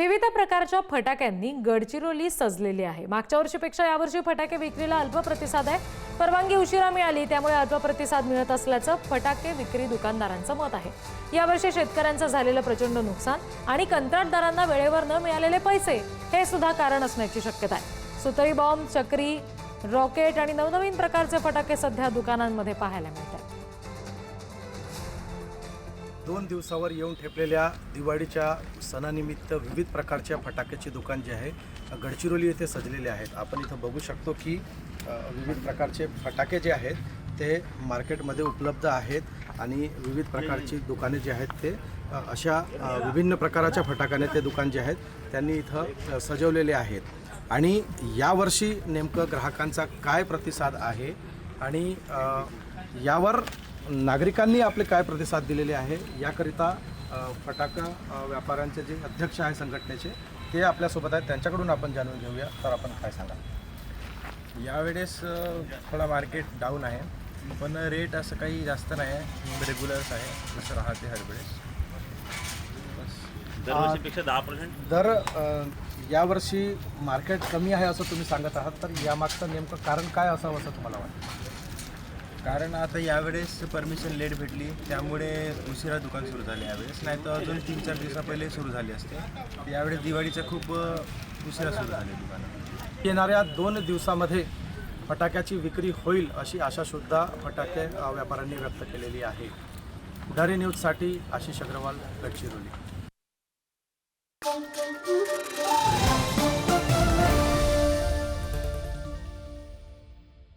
विविध प्रकारच्या फटाक्यांनी गडचिरोली सजलेली आहे। मागच्या वर्षीपेक्षा यावर्षी फटाके विक्रीला अल्प प्रतिसाद आहे। परवानगी उशिरा मिळाली त्यामुळे अल्प प्रतिसाद मिळत असल्याचं फटाके विक्री दुकानदारांचं मत आहे। यावर्षी शेतकऱ्यांचं झालेलं प्रचंड नुकसान आणि कंत्राटदारांना वेळेवर न मिळालेले पैसे हे सुद्धा कारण असण्याची शक्यता आहे। सुतळी बॉम्ब, चक्री, रॉकेट आणि नवनवीन प्रकारचे फटाके सध्या दुकानांमध्ये पाहायला मिळतात। 2 दिवसावर येऊन ठेपलेल्या दिवाळीच्या सणानिमित्त विविध प्रकारच्या फटाक्याचे दुकान जे आहे गडचिरोली येथे सजलेले आहेत। आपण इथं बघू शकतो की विविध प्रकारचे फटाके जे आहेत ते मार्केटमध्ये उपलब्ध आहेत आणि विविध प्रकारची दुकाने जे आहेत ते अशा विभिन्न प्रकारच्या फटाक्याने ते दुकान जे आहेत त्यांनी इथं सजवलेले आहेत। आणि यावर्षी नेमकं ग्राहकांचा काय प्रतिसाद आहे आणि यावर नागरिकांनी आपले काय प्रतिसाद दिलेले आहे याकरिता फटाका व्यापाऱ्यांचे जे अध्यक्ष आहे संघटनेचे ते आपल्यासोबत आहेत, त्यांच्याकडून आपण जाणून घेऊया। तर आपण काय सांगा? यावेळेस थोडा मार्केट डाऊन आहे, पण रेट असं काही जास्त नाही आहे, रेग्युलरच आहे जसं राहते हर वेळेस। दरवर्षीपेक्षा 10%। दर यावर्षी मार्केट कमी आहे असं तुम्ही सांगत आहात, तर यामागचं नेमकं कारण काय असावं असं तुम्हाला वाटतं? कारण आता यावेळेस परमिशन लेट भेटली त्यामुळे उशिरा दुकान सुरू झाले यावेळेस, नाही तर अजून 3-4 दिवसा पहिले सुरू झाली असते। यावेळेस दिवाळीचं खूप उशिरा सुरू झाले दुकानं। येणाऱ्या 2 दिवसामध्ये फटाक्याची विक्री होईल अशी आशासुद्धा फटाके व्यापाऱ्यांनी व्यक्त केलेली आहे। पुढारी न्यूजसाठी आशिष अग्रवाल, गडचिरोली।